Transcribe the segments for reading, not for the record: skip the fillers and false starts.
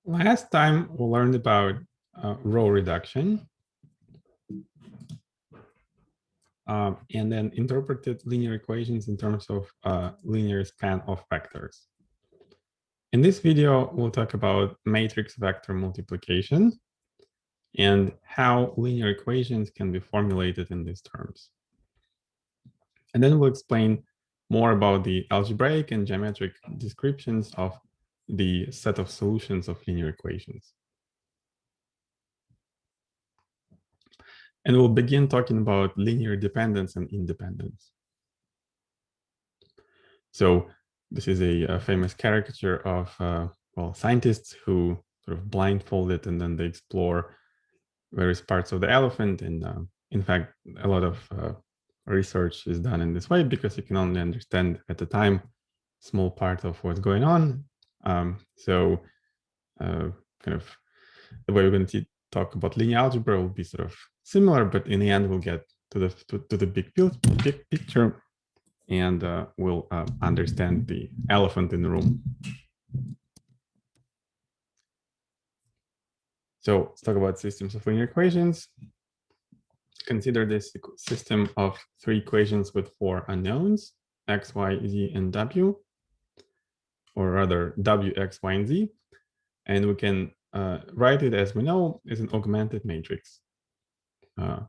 Last time we learned about row reduction and then interpreted linear equations in terms of linear span of vectors. In this video, we'll talk about matrix vector multiplication and how linear equations can be formulated in these terms. And then we'll explain more about the algebraic and geometric descriptions of the set of solutions of linear equations. And we'll begin talking about linear dependence and independence. So this is a famous caricature of well, scientists who sort of blindfolded and then they explore various parts of the elephant. And in fact, a lot of research is done in this way because you can only understand at the time small part of what's going on. So kind of the way we're going to talk about linear algebra will be sort of similar, but in the end we'll get to the big picture and we'll understand the elephant in the room. So let's talk about systems of linear equations. Consider this system of three equations with four unknowns, x, y, z, and w, or rather w, x, y, and z. And we can write it, as we know, as an augmented matrix,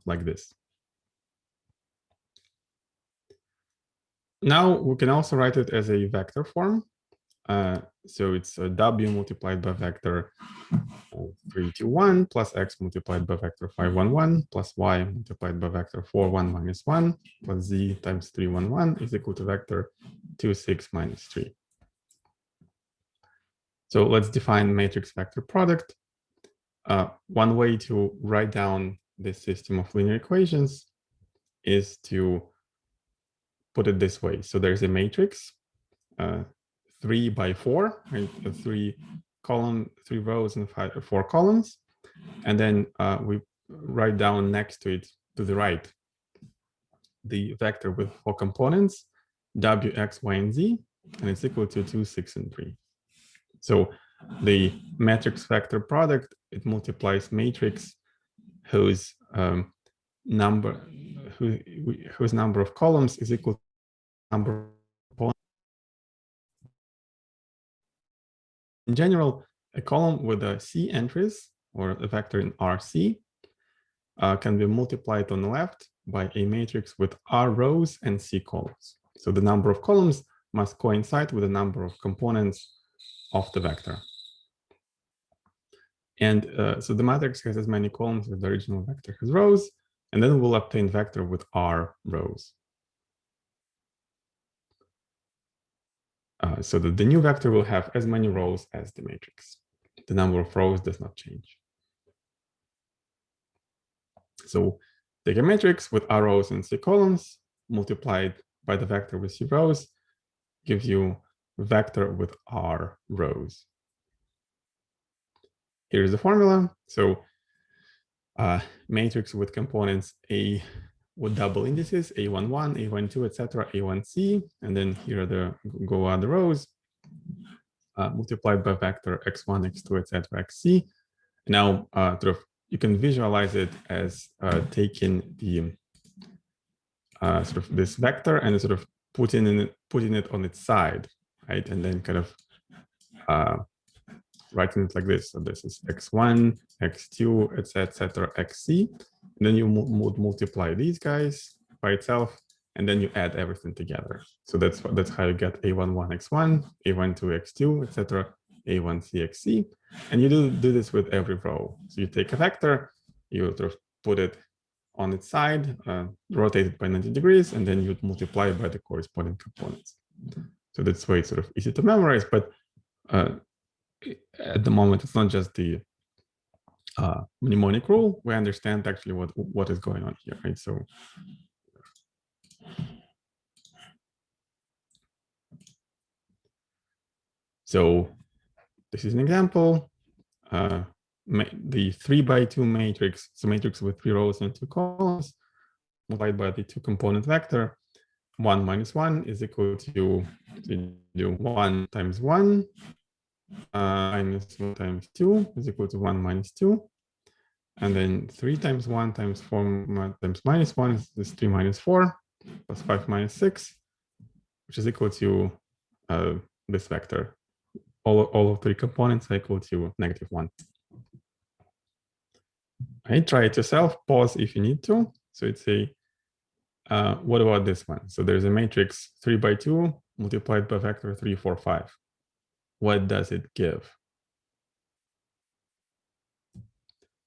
like this. Now we can also write it as a vector form. So it's w multiplied by vector 3, 2, 1 plus x multiplied by vector 5, 1, 1 plus y multiplied by vector 4, 1, minus 1 plus z times 3, 1, 1 is equal to vector 2, 6, minus 3. So let's define matrix vector product. One way to write down this system of linear equations is to put it this way. So there's a matrix, 3 by 4, right? 3 rows and 4 columns, and then we write down next to it to the right the vector with 4 components, w, x, y, and z, and it's equal to 2, 6, and 3. So the matrix vector product, it multiplies matrix whose number of columns is equal to number of components. In general, a column with a C entries, or a vector in RC, can be multiplied on the left by a matrix with R rows and C columns. So the number of columns must coincide with the number of components of the vector. And so the matrix has as many columns as the original vector has rows, and then we'll obtain vector with R rows. So that the new vector will have as many rows as the matrix. The number of rows does not change. So take a matrix with R rows and C columns multiplied by the vector with C rows gives you a vector with R rows. Here's the formula. So matrix with components A with double indices, A11, A12, etc., A1C, and then here are the other rows multiplied by vector x1, x2, etc., xc. Now, sort of you can visualize it as taking the sort of this vector and sort of putting it on its side, right? And then kind of writing it like this. So this is x1, x2, etc., xc. And then you multiply these guys by itself, and then you add everything together. So that's how you get a11 x1, a12 x2, etc., a1c xc. And you do this with every row. So you take a vector, you sort of put it on its side, rotate it by 90 degrees, and then you multiply by the corresponding components. So that's why it's sort of easy to memorize, but at the moment, it's not just the mnemonic rule. We understand actually what is going on here, right? So this is an example. The 3 by 2 matrix, so matrix with 3 rows and 2 columns, multiplied by the 2-component vector, 1 minus 1 is equal to 1 times 1 minus 1 times 2 is equal to 1 minus 2. And then 3 times 1 times 4 times minus 1 is 3 minus 4 plus 5 minus 6, which is equal to this vector. All of 3 components are equal to -1. Right, try it yourself, pause if you need to. So it's a, what about this one? So there's a matrix 3 by 2 multiplied by vector 3, 4, 5. What does it give?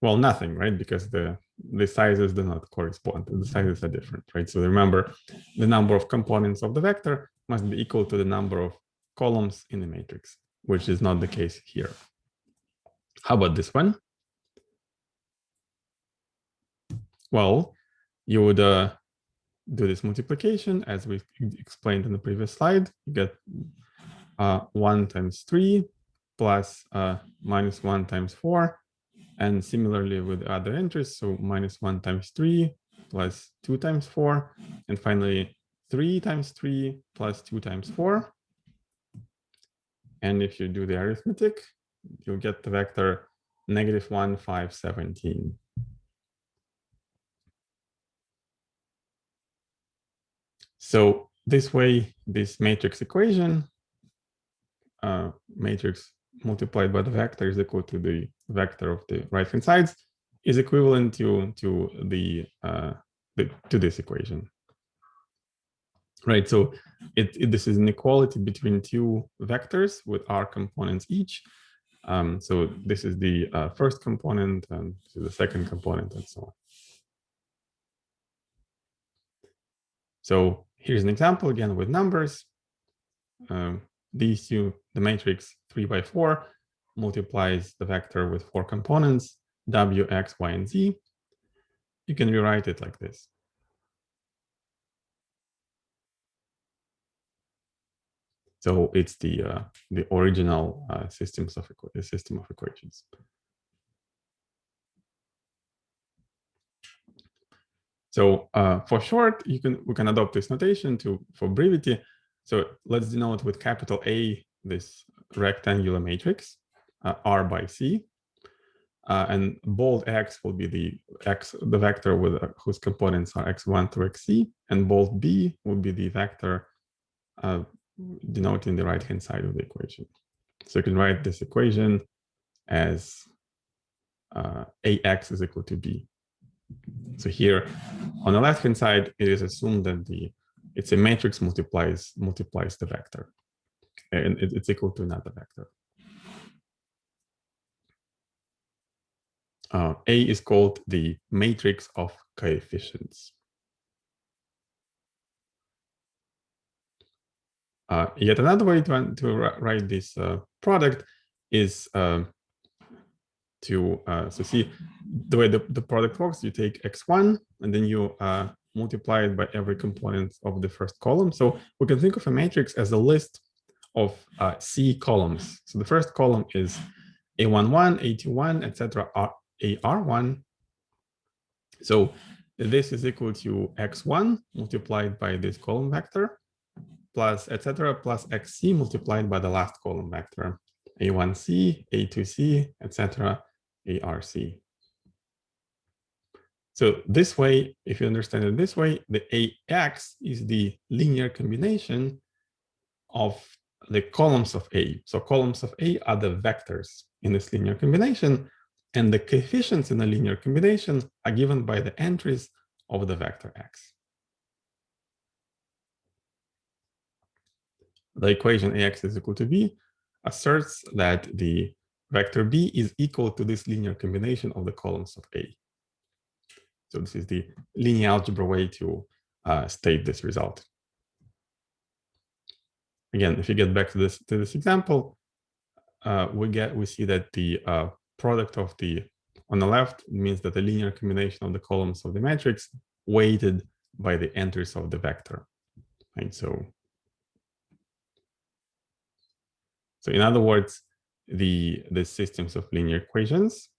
Well, nothing, right? Because the sizes do not correspond. The sizes are different, right? So remember, the number of components of the vector must be equal to the number of columns in the matrix, which is not the case here. How about this one? Well, you would do this multiplication as we explained in the previous slide. You get 1 times 3 plus minus 1 times 4. And similarly with other entries, so -1 times 3 plus 2 times 4. And finally, 3 times 3 plus 2 times 4. And if you do the arithmetic, you'll get the vector -1, 5, 17. So this way, this matrix equation, matrix multiplied by the vector is equal to the vector of the right-hand sides, is equivalent to this equation. Right, so this is an equality between 2 vectors with r components each. So this is the first component, and this is the second component, and so on. So here's an example again with numbers. These two, the matrix 3 by 4 multiplies the vector with 4 components, w, x, y, and z. You can rewrite it like this. So it's the original system of equations. So for short, we can adopt this notation for brevity. So let's denote with capital A this rectangular matrix R by C, and bold X will be the vector with whose components are x1 through xc, and bold B will be the vector denoting the right-hand side of the equation. So you can write this equation as AX is equal to B. So here on the left-hand side, it is assumed that it's a matrix multiplies the vector, and it's equal to another vector. A is called the matrix of coefficients. Yet another way to write this product is so see the way the product works. You take x1 and then you multiply it by every component of the first column. So we can think of a matrix as a list of C columns. So the first column is A11, A21, etc., AR1. So this is equal to x1 multiplied by this column vector plus etc. plus xc multiplied by the last column vector, A1c, A2c, etc., ARC. So this way, if you understand it this way, the AX is the linear combination of the columns of A. So columns of A are the vectors in this linear combination, and the coefficients in the linear combination are given by the entries of the vector X. The equation AX is equal to B asserts that the vector B is equal to this linear combination of the columns of A. So this is the linear algebra way to state this result. Again, if you get back to this example, we see that the product of on the left means that the linear combination of the columns of the matrix weighted by the entries of the vector. Right? So in other words, the systems of linear equations.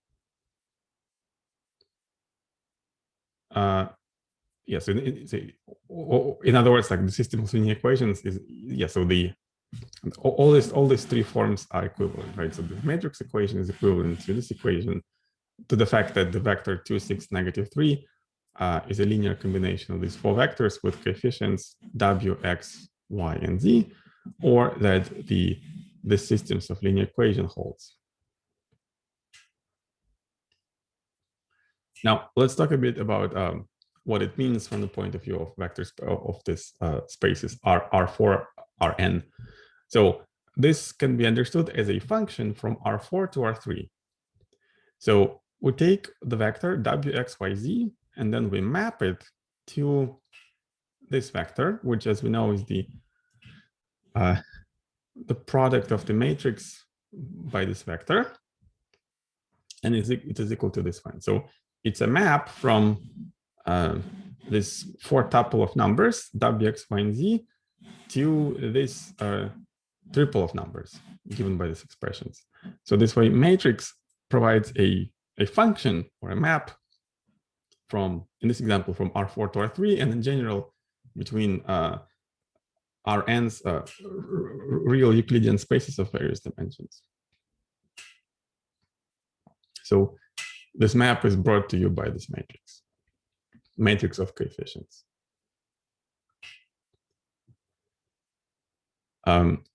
Yeah, so in other words, like the system of linear equations is, yeah, so the All these three forms are equivalent, right? So the matrix equation is equivalent to this equation, to the fact that the vector 2, 6, -3 is a linear combination of these four vectors with coefficients w, x, y, and z, or that the systems of linear equation holds. Now, let's talk a bit about what it means from the point of view of vectors of this spaces R4, Rn. So this can be understood as a function from R4 to R3. So we take the vector w, x, y, z, and then we map it to this vector, which, as we know, is the product of the matrix by this vector, and it is equal to this one. So it's a map from this four tuple of numbers w, x, y, and z to this triple of numbers given by these expressions. So this way, matrix provides a function or a map from, in this example, from R4 to R3, and in general between Rn's real Euclidean spaces of various dimensions. So this map is brought to you by this matrix of coefficients.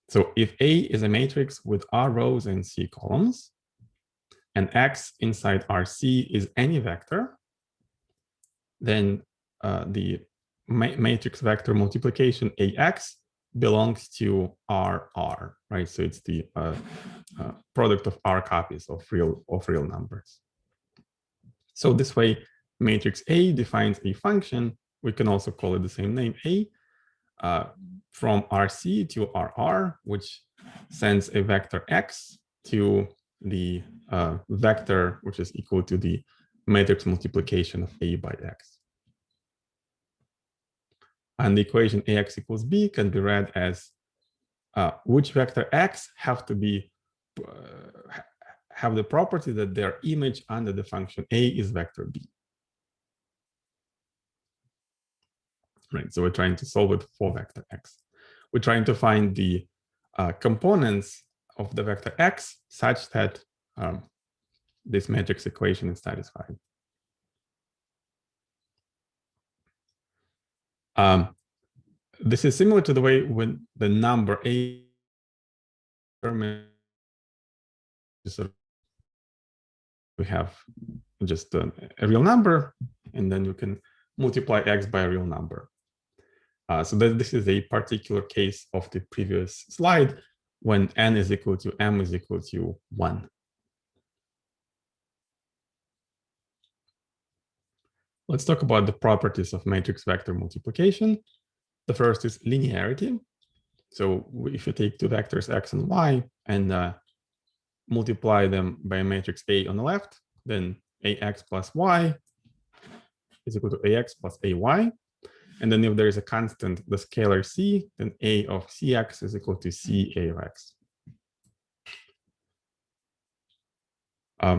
So if A is a matrix with R rows and C columns, and X inside RC is any vector, then the matrix vector multiplication AX belongs to RR, right? So it's the product of R copies of real numbers. So this way, matrix A defines a function. We can also call it the same name, A, from RC to RR, which sends a vector X to the vector, which is equal to the matrix multiplication of A by X. And the equation AX equals B can be read as which vector X have to be have the property that their image under the function A is vector B. Right, so we're trying to solve it for vector X. We're trying to find the components of the vector X such that this matrix equation is satisfied. This is similar to the way when the number A we have just a real number, and then you can multiply X by a real number. So that this is a particular case of the previous slide when n is equal to m is equal to 1. Let's talk about the properties of matrix vector multiplication. The first is linearity. So if you take two vectors x and y and multiply them by a matrix A on the left, then AX plus Y is equal to AX plus AY. And then if there is a constant, the scalar C, then A of CX is equal to CA of X.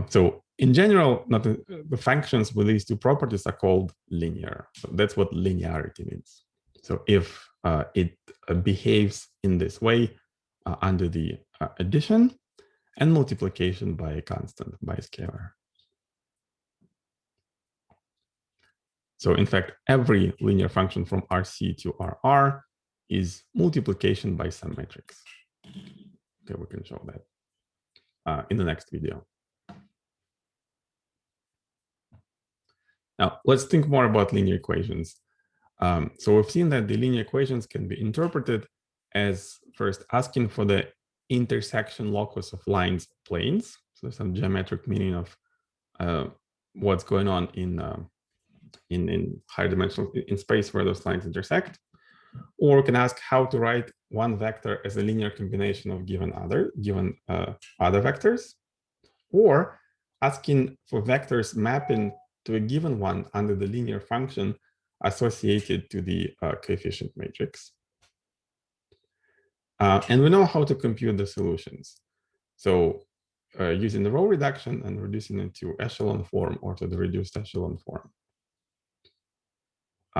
So in general, the functions with these two properties are called linear. So that's what linearity means. So if it behaves in this way under the addition and multiplication by a constant, by a scalar. So in fact, every linear function from RC to RR is multiplication by some matrix. Okay, we can show that in the next video. Now, let's think more about linear equations. So we've seen that the linear equations can be interpreted as first asking for the intersection locus of lines planes. So some geometric meaning of what's going on in higher dimensional in space where those lines intersect. Or we can ask how to write one vector as a linear combination of given other vectors, or asking for vectors mapping to a given one under the linear function associated to the coefficient matrix. And we know how to compute the solutions. So using the row reduction and reducing it to echelon form or to the reduced echelon form.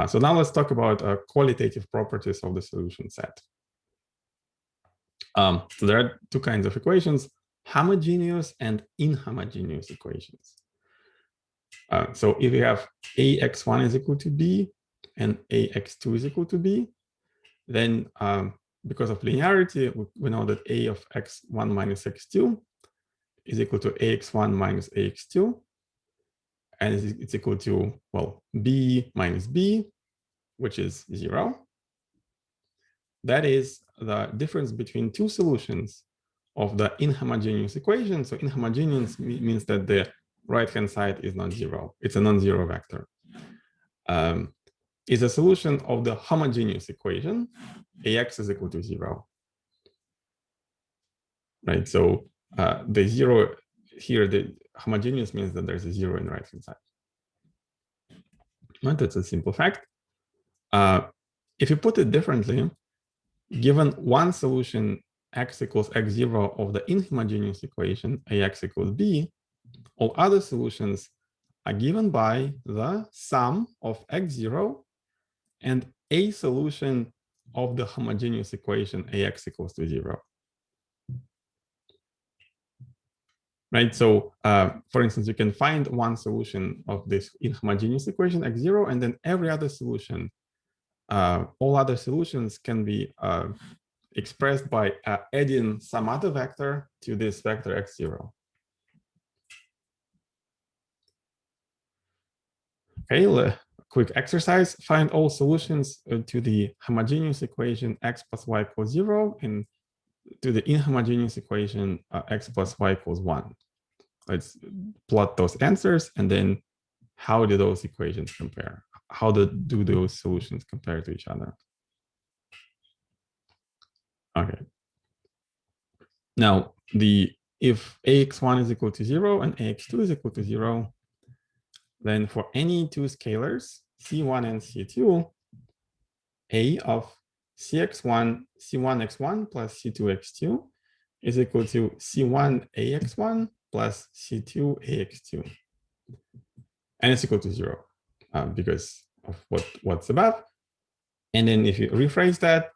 So now let's talk about qualitative properties of the solution set. So there are two kinds of equations: homogeneous and inhomogeneous equations. So if we have ax1 is equal to b and ax2 is equal to b, then because of linearity, we know that a of x1 minus x2 is equal to ax1 minus ax2, and it's equal to, well, b minus b, which is 0. That is the difference between two solutions of the inhomogeneous equation. So inhomogeneous means that the right-hand side is not 0. It's a non-zero vector. Is a solution of the homogeneous equation, ax is equal to 0. Right, so the 0 here, the homogeneous means that there's a 0 in the right-hand side. Right, that's a simple fact. If you put it differently, given one solution x equals x0 of the inhomogeneous equation ax equals b, all other solutions are given by the sum of x0 and a solution of the homogeneous equation ax equals to 0. Right, so for instance, you can find one solution of this inhomogeneous equation x0, and then every other solution, all other solutions can be expressed by adding some other vector to this vector x0. Okay, quick exercise: find all solutions to the homogeneous equation x plus y equals 0 and to the inhomogeneous equation x plus y equals 1. Let's plot those answers, and then how do those equations compare? How do those solutions compare to each other? Okay. Now, if ax1 is equal to 0 and ax2 is equal to 0, then for any two scalars, c1 and c2, a of c1x1 plus c2x2 is equal to c1ax1 plus c2ax2. And it's equal to 0 because of what's above. And then if you rephrase that,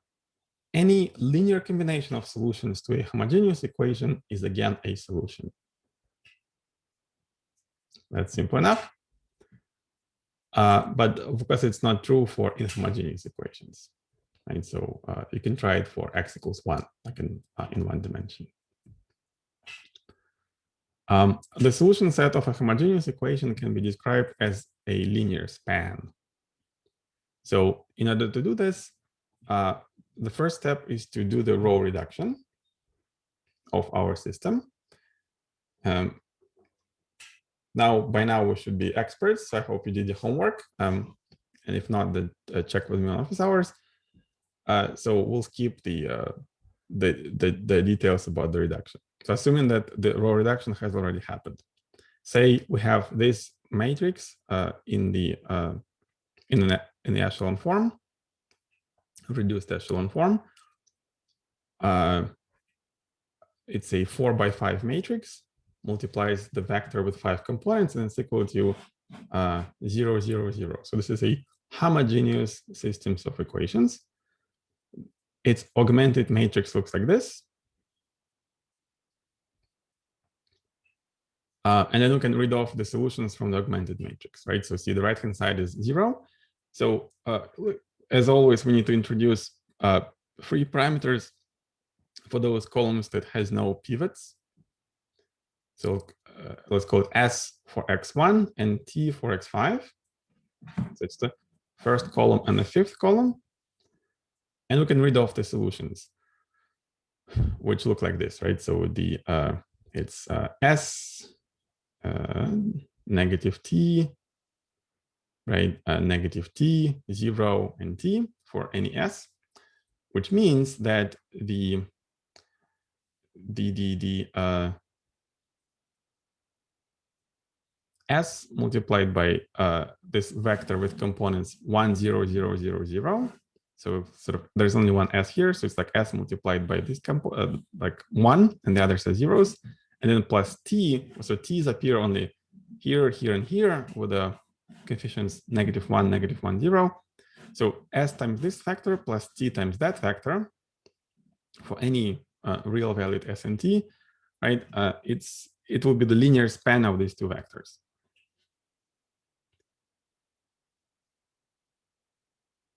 any linear combination of solutions to a homogeneous equation is again a solution. That's simple enough. But of course, it's not true for inhomogeneous equations. Right? So you can try it for x equals 1, like in one dimension. The solution set of a homogeneous equation can be described as a linear span. So in order to do this, the first step is to do the row reduction of our system. By now we should be experts, so I hope you did your homework. And if not, then check with me on office hours. So we'll skip the details about the reduction. So assuming that the row reduction has already happened, say we have this matrix in the echelon form, reduced echelon form. It's a 4x5 matrix, multiplies the vector with 5 components, and it's equal to 0, 0, 0. So this is a homogeneous systems of equations. Its augmented matrix looks like this. And then we can read off the solutions from the augmented matrix, right? So see, the right-hand side is 0. So as always, we need to introduce 3 parameters for those columns that has no pivots. So let's call it S for x1 and T for x5. So it's the first column and the 5th column. And we can read off the solutions, which look like this, right? So the it's S, negative T, right? Negative T, 0, and T for any S, which means that the S multiplied by this vector with components 1, 0, 0, 0, 0. So sort of there's only one S here. So it's like S multiplied by this like 1, and the others are zeros, and then plus T. So T's appear only here, here, and here with the coefficients -1, -1, 0. So S times this factor plus T times that factor for any real valued S and T, right? It will be the linear span of these two vectors.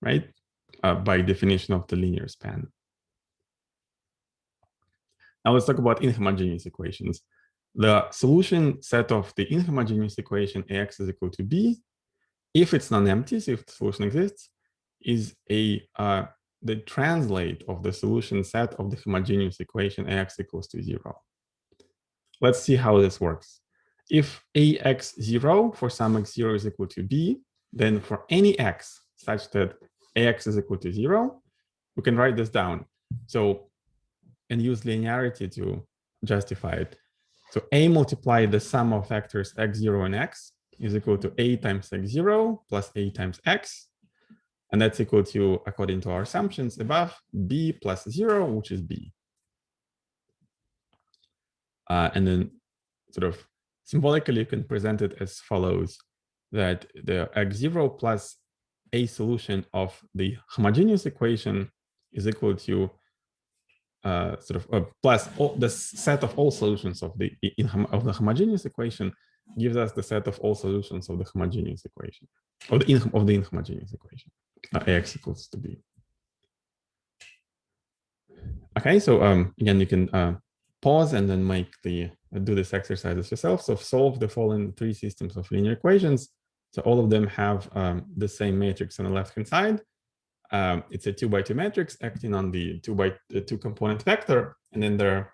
Right? By definition of the linear span. Now let's talk about inhomogeneous equations. The solution set of the inhomogeneous equation Ax is equal to B, if it's non-empty, so if the solution exists, is the translate of the solution set of the homogeneous equation Ax equals to 0. Let's see how this works. If Ax0 for some x0 is equal to B, then for any x such that Ax is equal to 0, we can write this down. So, and use linearity to justify it. So A multiplied the sum of vectors x0 and x is equal to A times x0 plus A times x. And that's equal to, according to our assumptions above, B plus 0, which is B. And then sort of symbolically, you can present it as follows, that the x0 plus a solution of the homogeneous equation is equal to plus all, the set of all solutions of the homogeneous equation gives us the set of all solutions of the homogeneous equation, of the inhomogeneous equation, Ax equals to B. Okay, so again, you can pause and then do this exercise yourself. So solve the following three systems of linear equations. So all of them have the same matrix on the left-hand side. It's a 2x2 matrix acting on the 2x2 component vector, and then the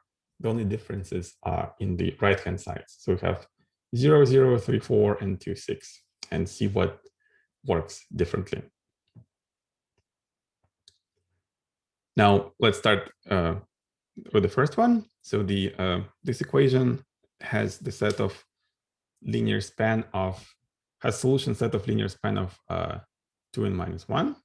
only differences are in the right-hand side. So we have 0, 0, 3, 4, and 2, 6, and see what works differently. Now let's start with the first one. So this equation has the set of linear span of solution set of linear span of 2 and minus 1.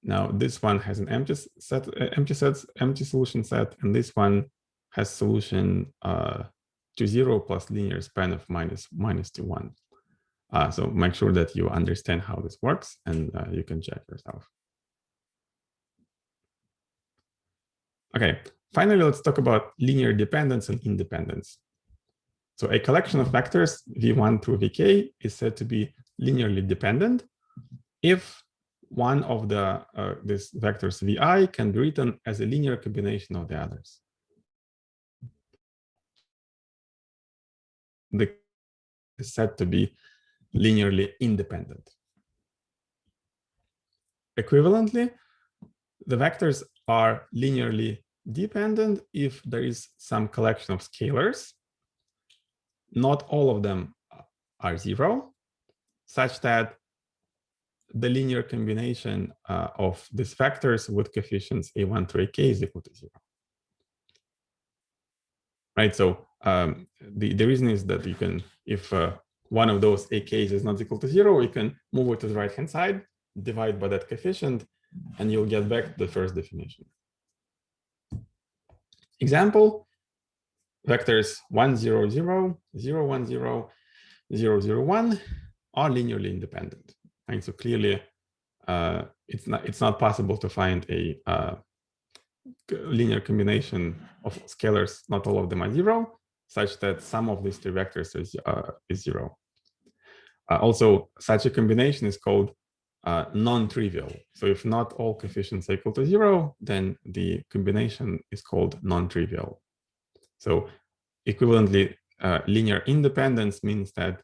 Now this one has an empty solution set, and this one has solution to 0 plus linear span of minus 2, 1. So make sure that you understand how this works, and you can check yourself. Okay, finally, let's talk about linear dependence and independence. So a collection of vectors v1 through vk is said to be linearly dependent if one of these vectors vi can be written as a linear combination of the others. The is said to be linearly independent. Equivalently, the vectors are linearly dependent if there is some collection of scalars. Not all of them are 0, such that the linear combination of these vectors with coefficients a1 through ak is equal to 0. Right, so the reason is that you can, if one of those ak's is not equal to 0, you can move it to the right-hand side, divide by that coefficient, and you'll get back the first definition. Example, vectors 1, 0, 0, 0, 1, 0, 0, 0, 1 are linearly independent. Right? So clearly, it's not possible to find a linear combination of scalars, not all of them are 0, such that sum of these three vectors is 0. Also, such a combination is called non-trivial. So if not all coefficients are equal to 0, then the combination is called non-trivial. So equivalently, linear independence means that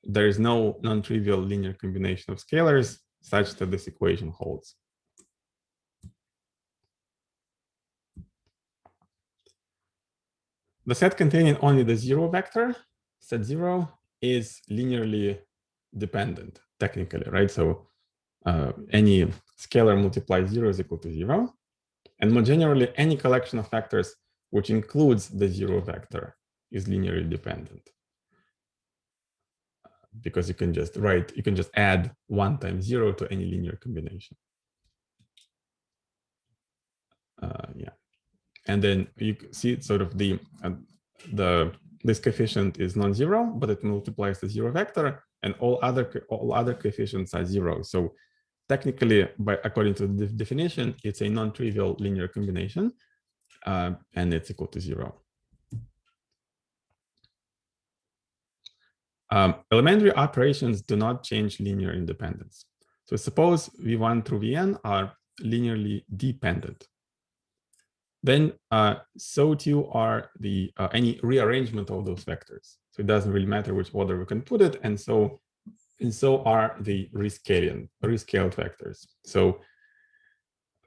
there is no non-trivial linear combination of scalars such that this equation holds. The set containing only the 0 vector, set 0, is linearly dependent, technically, right? So any scalar multiplied 0 is equal to 0. And more generally, any collection of vectors which includes the 0 vector is linearly dependent. Because you can just add 1 times 0 to any linear combination. Yeah. And then you see sort of this coefficient is non-zero, but it multiplies the 0 vector, and all other coefficients are 0. So technically, according to the definition, it's a non-trivial linear combination, and it's equal to 0. Elementary operations do not change linear independence. So suppose V1 through Vn are linearly dependent. Then so too are the any rearrangement of those vectors. So it doesn't really matter which order we can put it, and so are the rescaled vectors. So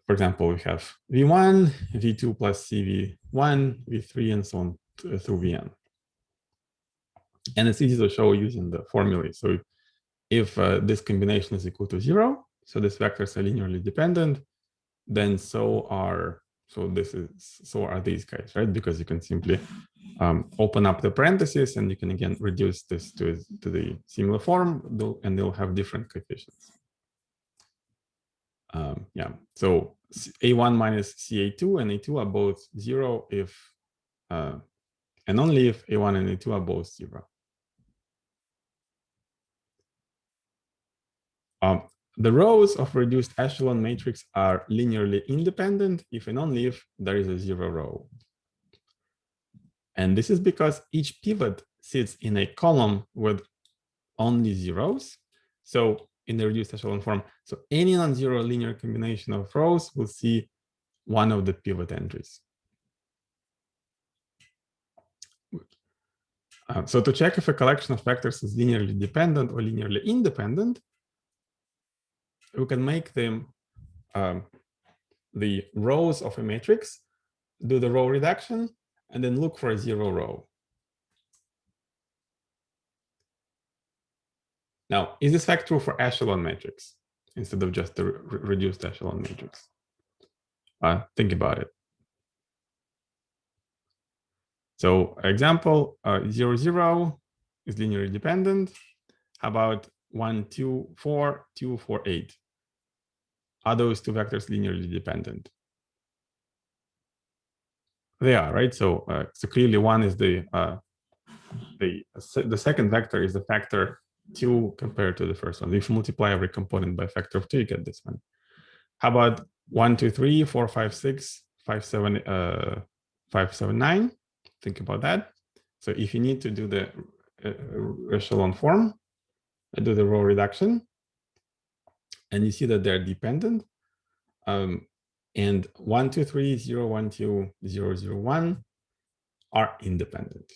for example, we have V1, V2 plus CV1, V3, and so on through Vn. And it's easy to show using the formulae. So if this combination is equal to 0, so these vectors are linearly dependent, then so are these guys, right? Because you can simply open up the parentheses, and you can again reduce this to the similar form, and they'll have different coefficients. Yeah, so A1 minus CA2 and A2 are both 0 if and only if A1 and A2 are both 0. The rows of reduced echelon matrix are linearly independent if and only if there is a 0 row. And this is because each pivot sits in a column with only zeros. So in the reduced echelon form, so any non-zero linear combination of rows will see one of the pivot entries. So to check if a collection of vectors is linearly dependent or linearly independent, we can make them the rows of a matrix, do the row reduction, and then look for a 0 row. Now, is this fact true for echelon matrix instead of just the reduced echelon matrix? Think about it. So example, 0, 0 is linearly dependent. How about 1, 2, 4, 2, 4, 8? Are those two vectors linearly dependent? They are, right? So clearly one is the second vector is the factor 2 compared to the first one. If you multiply every component by a factor of 2, you get this one. How about 1, 2, 3, 4, 5, 6, 5, 7, 5, 7, 9? Think about that. So if you need to do the echelon form, do the row reduction, and you see that they're dependent. And 1, 2, 3, 0, 1, 2, 0, 0, 1 are independent.